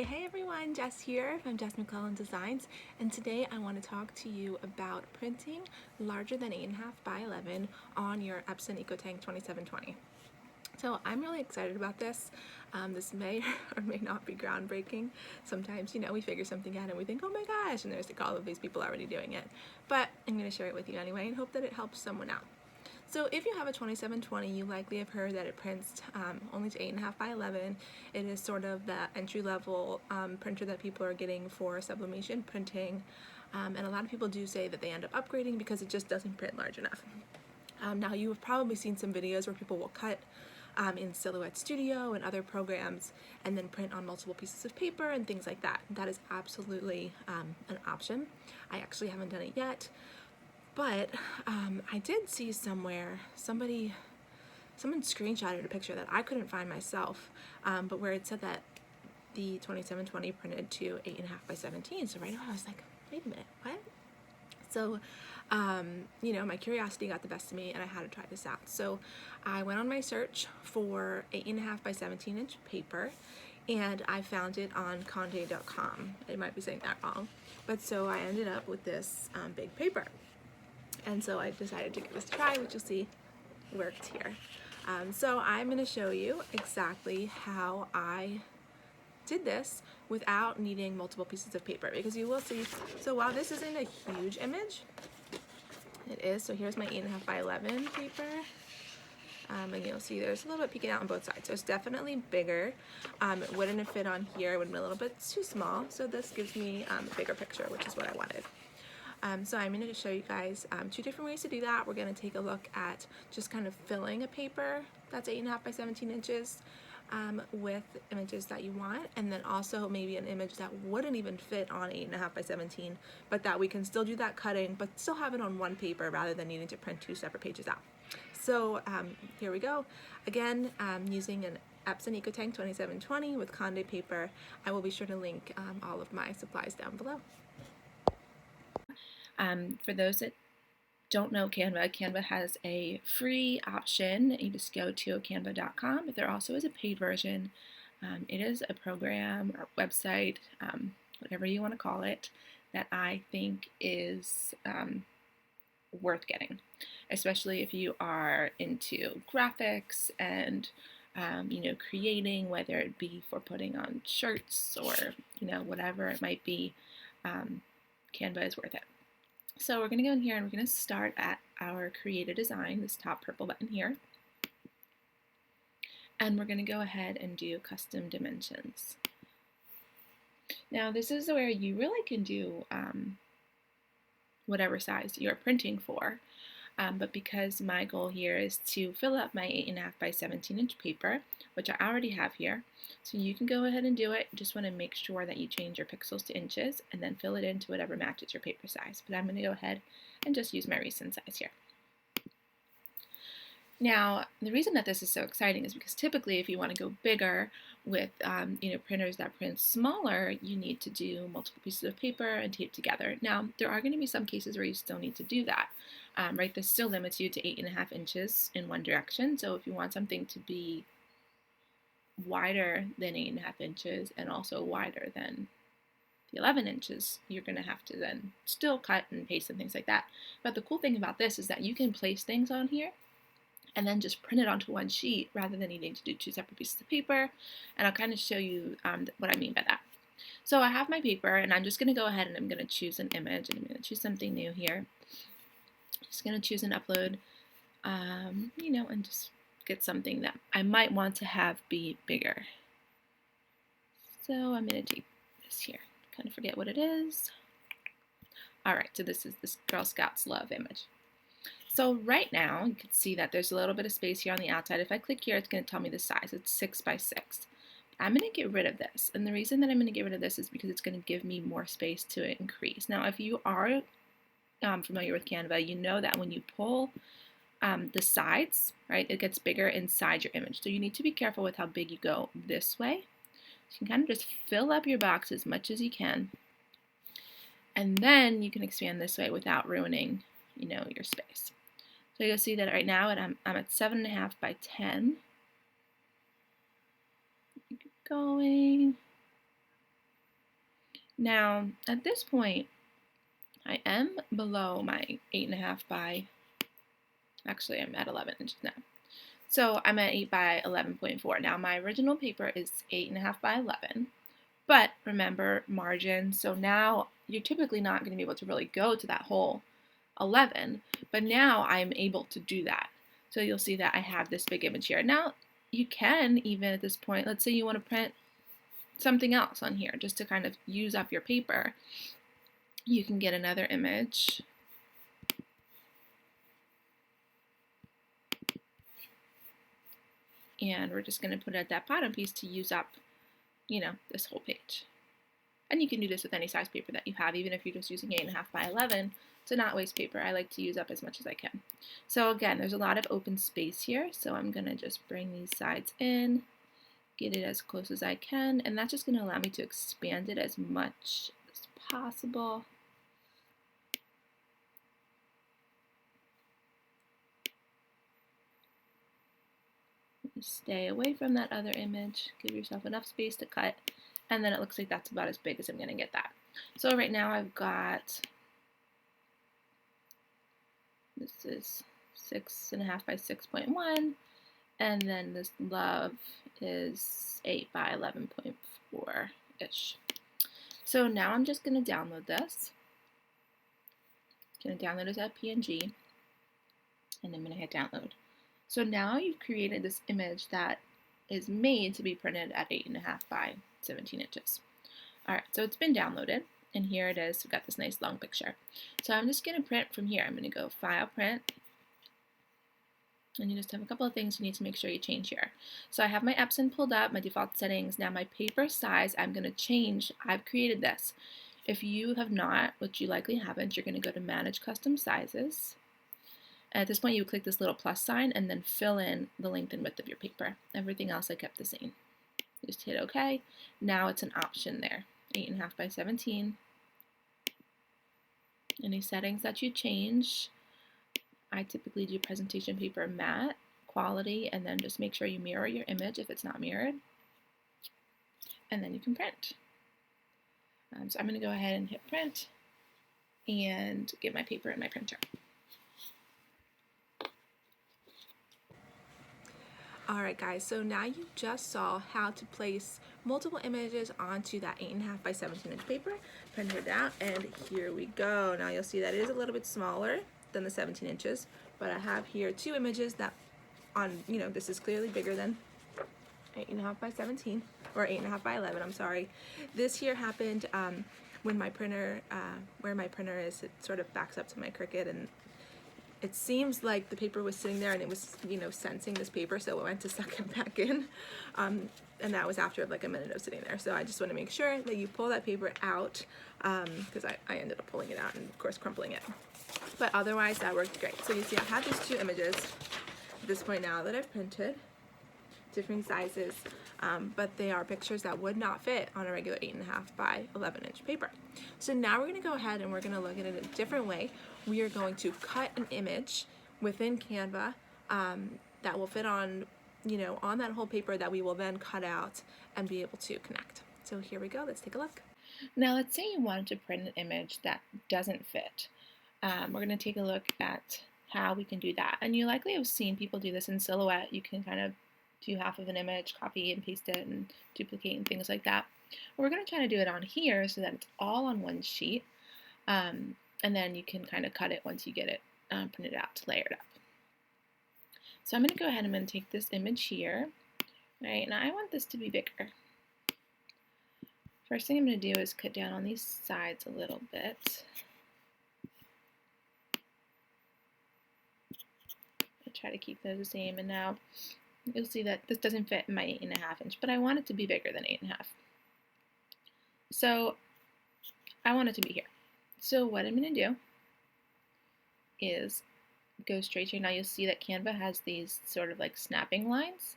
Hey everyone, Jess here from Jess McClellan Designs, and today I want to talk to you about printing larger than 8.5 by 11 on your Epson Ecotank 2720. So I'm really excited about this. This may or may not be groundbreaking. Sometimes, we figure something out and we think, oh my gosh, and there's like all of these people already doing it. But I'm going to share it with you anyway and hope that it helps someone out. So if you have a 2720, you likely have heard that it prints only to 8.5 by 11. It is sort of the entry-level printer that people are getting for sublimation printing, and a lot of people do say that they end up upgrading because it just doesn't print large enough. Now you have probably seen some videos where people will cut in Silhouette Studio and other programs and then print on multiple pieces of paper and things like that. That is absolutely an option. I actually haven't done it yet. But I did see somewhere someone screenshotted a picture that I couldn't find myself, but where it said that the 2720 printed to 8.5 by 17. So right away I was like, wait a minute, what? So, my curiosity got the best of me and I had to try this out. So I went on my search for 8.5 by 17 inch paper and I found it on Conde.com. I might be saying that wrong. But so I ended up with this big paper. And so I decided to give this a try, which you'll see worked here. So I'm going to show you exactly how I did this without needing multiple pieces of paper, because you will see, so while this isn't a huge image, it is, so here's my 8.5 by 11 paper, and you'll see there's a little bit peeking out on both sides, so it's definitely bigger. It wouldn't have fit on here, it would have been a little bit too small, so this gives me a bigger picture, which is what I wanted. So I'm going to show you guys two different ways to do that. We're going to take a look at just kind of filling a paper that's 8.5 by 17 inches with images that you want, and then also maybe an image that wouldn't even fit on 8.5 by 17, but that we can still do that cutting, but still have it on one paper rather than needing to print two separate pages out. So here we go. Again, using an Epson Ecotank 2720 with Conde paper. I will be sure to link all of my supplies down below. For those that don't know Canva has a free option. You just go to canva.com, but there also is a paid version. It is a program or website, whatever you want to call it, that I think is worth getting, especially if you are into graphics and creating, whether it be for putting on shirts or whatever it might be. Canva is worth it. So we're going to go in here and we're going to start at our create a design, this top purple button here. And we're going to go ahead and do custom dimensions. Now this is where you really can do whatever size you're printing for. But because my goal here is to fill up my 8.5 by 17 inch paper, which I already have here, so you can go ahead and do it. You just want to make sure that you change your pixels to inches and then fill it into whatever matches your paper size. But I'm going to go ahead and just use my recent size here. Now, the reason that this is so exciting is because typically if you want to go bigger with printers that print smaller, you need to do multiple pieces of paper and tape together. Now, there are going to be some cases where you still need to do that. Right, this still limits you to 8.5 inches in one direction. So if you want something to be wider than 8.5 inches and also wider than the 11 inches, you're going to have to then still cut and paste and things like that. But the cool thing about this is that you can place things on here and then just print it onto one sheet rather than needing to do two separate pieces of paper. And I'll kind of show you what I mean by that. So I have my paper and I'm just going to go ahead and I'm going to choose an image and I'm going to choose something new here. Just going to choose an upload, and just get something that I might want to have be bigger. So I'm going to take this here. Kind of forget what it is. All right, so this is this Girl Scouts love image. So right now, you can see that there's a little bit of space here on the outside. If I click here, it's going to tell me the size. It's 6 by 6. I'm going to get rid of this. And the reason that I'm going to get rid of this is because it's going to give me more space to increase. Now, if you are familiar with Canva, you know that when you pull the sides, right, it gets bigger inside your image. So you need to be careful with how big you go this way. So you can kind of just fill up your box as much as you can. And then you can expand this way without ruining, your space. So you'll see that right now I'm at 7.5 by 10. Keep going. Now, at this point, I am below my 8.5 by, actually I'm at 11 inches now. So I'm at 8 by 11.4. Now my original paper is 8.5 by 11, but remember margin, so now you're typically not going to be able to really go to that whole 11, but now I'm able to do that. So you'll see that I have this big image here. Now you can, even at this point, let's say you want to print something else on here just to kind of use up your paper. You can get another image. And we're just going to put it at that bottom piece to use up, this whole page. And you can do this with any size paper that you have, even if you're just using 8.5 by 11 to not waste paper. I like to use up as much as I can. So again, there's a lot of open space here, so I'm going to just bring these sides in, get it as close as I can, and that's just going to allow me to expand it as much as possible. Stay away from that other image, give yourself enough space to cut, and then it looks like that's about as big as I'm going to get that. So right now I've got, this is 6.5 by 6.1, and then this love is 8 by 11.4-ish. So now I'm just going to download this. I'm going to download it as a PNG, and I'm going to hit download. So now you've created this image that is made to be printed at 8.5 by 17 inches. All right, so it's been downloaded, and here it is. We've got this nice long picture. So I'm just going to print from here. I'm going to go File, Print, and you just have a couple of things you need to make sure you change here. So I have my Epson pulled up, my default settings. Now my paper size, I'm going to change. I've created this. If you have not, which you likely haven't, you're going to go to Manage Custom Sizes. At this point, you click this little plus sign and then fill in the length and width of your paper. Everything else I kept the same. Just hit OK. Now it's an option there, 8.5 by 17. Any settings that you change, I typically do presentation paper matte, quality, and then just make sure you mirror your image if it's not mirrored. And then you can print. So I'm going to go ahead and hit print and get my paper in my printer. Alright guys, so now you just saw how to place multiple images onto that 8.5 by 17 inch paper, printed it out, and here we go. Now you'll see that it is a little bit smaller than the 17 inches, but I have here two images that this is clearly bigger than 8.5 by 17, or 8.5 by 11, I'm sorry. This here happened when my printer, where my printer is, it sort of backs up to my Cricut, and it seems like the paper was sitting there and it was, sensing this paper, so it went to suck it back in. And that was after like a minute of sitting there. So I just want to make sure that you pull that paper out, because I ended up pulling it out and of course crumpling it. But otherwise that worked great. So you see I have these two images at this point now that I've printed, different sizes, but they are pictures that would not fit on a regular 8.5 by 11 inch paper. So now we're going to go ahead and we're going to look at it a different way. We are going to cut an image within Canva that will fit on, on that whole paper that we will then cut out and be able to connect. So here we go. Let's take a look. Now let's say you wanted to print an image that doesn't fit. We're going to take a look at how we can do that. And you likely have seen people do this in Silhouette. You can kind of do half of an image, copy and paste it, and duplicate and things like that. We're going to try to do it on here so that it's all on one sheet, and then you can kind of cut it once you get it printed out to layer it up. So I'm going to go ahead and I'm going to take this image here, right, and I want this to be bigger. First thing I'm going to do is cut down on these sides a little bit. I'll try to keep those the same, and now you'll see that this doesn't fit in my 8.5 inch, but I want it to be bigger than 8.5. So I want it to be here. So what I'm going to do is go straight here. Now you'll see that Canva has these sort of like snapping lines.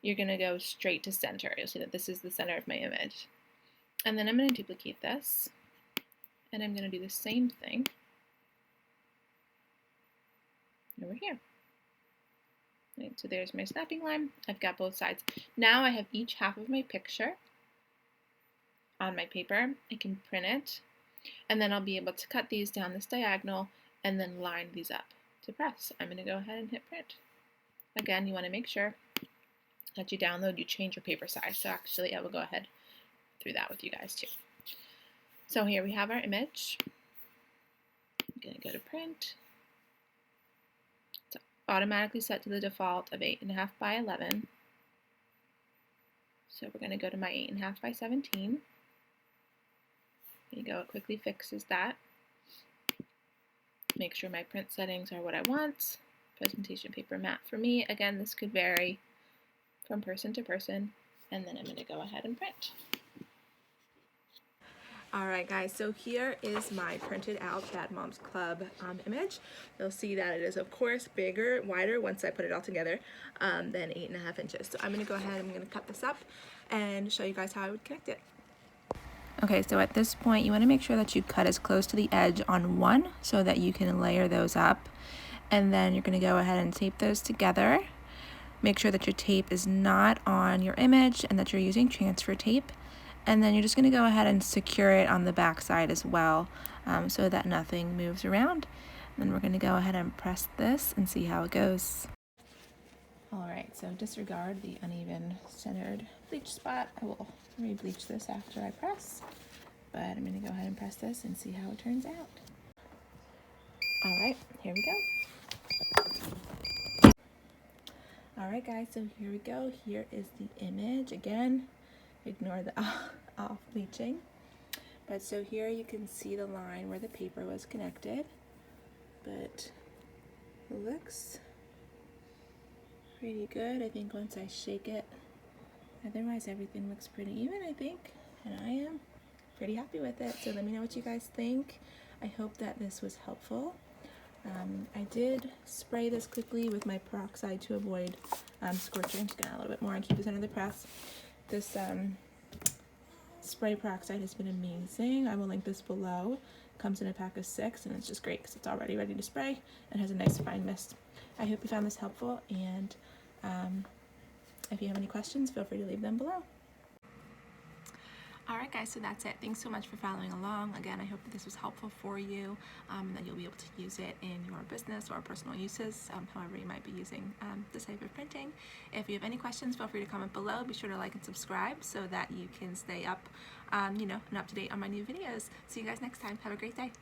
You're going to go straight to center. You'll see that this is the center of my image. And then I'm going to duplicate this, and I'm going to do the same thing over here. Right, so there's my snapping line. I've got both sides. Now I have each half of my picture on my paper, I can print it, and then I'll be able to cut these down this diagonal and then line these up to press. I'm going to go ahead and hit print. Again, you want to make sure that you download, you change your paper size. So actually, I will go ahead through that with you guys too. So here we have our image. I'm going to go to print. It's automatically set to the default of 8.5 by 11. So we're going to go to my 8.5 by 17. There you go, it quickly fixes that. Make sure my print settings are what I want. Presentation paper matte for me. Again, this could vary from person to person. And then I'm going to go ahead and print. Alright guys, so here is my printed out Bad Moms Club image. You'll see that it is of course bigger, wider once I put it all together than 8.5 inches. So I'm going to go ahead, I'm going to cut this up and show you guys how I would connect it. Okay, so at this point you want to make sure that you cut as close to the edge on one so that you can layer those up. And then you're going to go ahead and tape those together. Make sure that your tape is not on your image and that you're using transfer tape. And then you're just going to go ahead and secure it on the back side as well so that nothing moves around. And then we're going to go ahead and press this and see how it goes. Alright, so disregard the uneven centered bleach spot. I will re-bleach this after I press, but I'm going to go ahead and press this and see how it turns out. Alright, here we go. Alright guys, so here we go. Here is the image. Again, ignore the off bleaching. But so here you can see the line where the paper was connected, but it looks pretty good. I think once I shake it, otherwise everything looks pretty even, I think, and I am pretty happy with it. So let me know what you guys think. I hope that this was helpful. I did spray this quickly with my peroxide to avoid scorching. I'm just gonna add a little bit more and keep this under the press. This spray peroxide has been amazing. I will link this below. Comes in a pack of 6 and it's just great because it's already ready to spray and has a nice fine mist. I hope you found this helpful, and if you have any questions, feel free to leave them below. Alright guys, so that's it. Thanks so much for following along. Again, I hope that this was helpful for you, and that you'll be able to use it in your business or personal uses, however you might be using this type of printing. If you have any questions, feel free to comment below. Be sure to like and subscribe so that you can stay up, and up to date on my new videos. See you guys next time. Have a great day.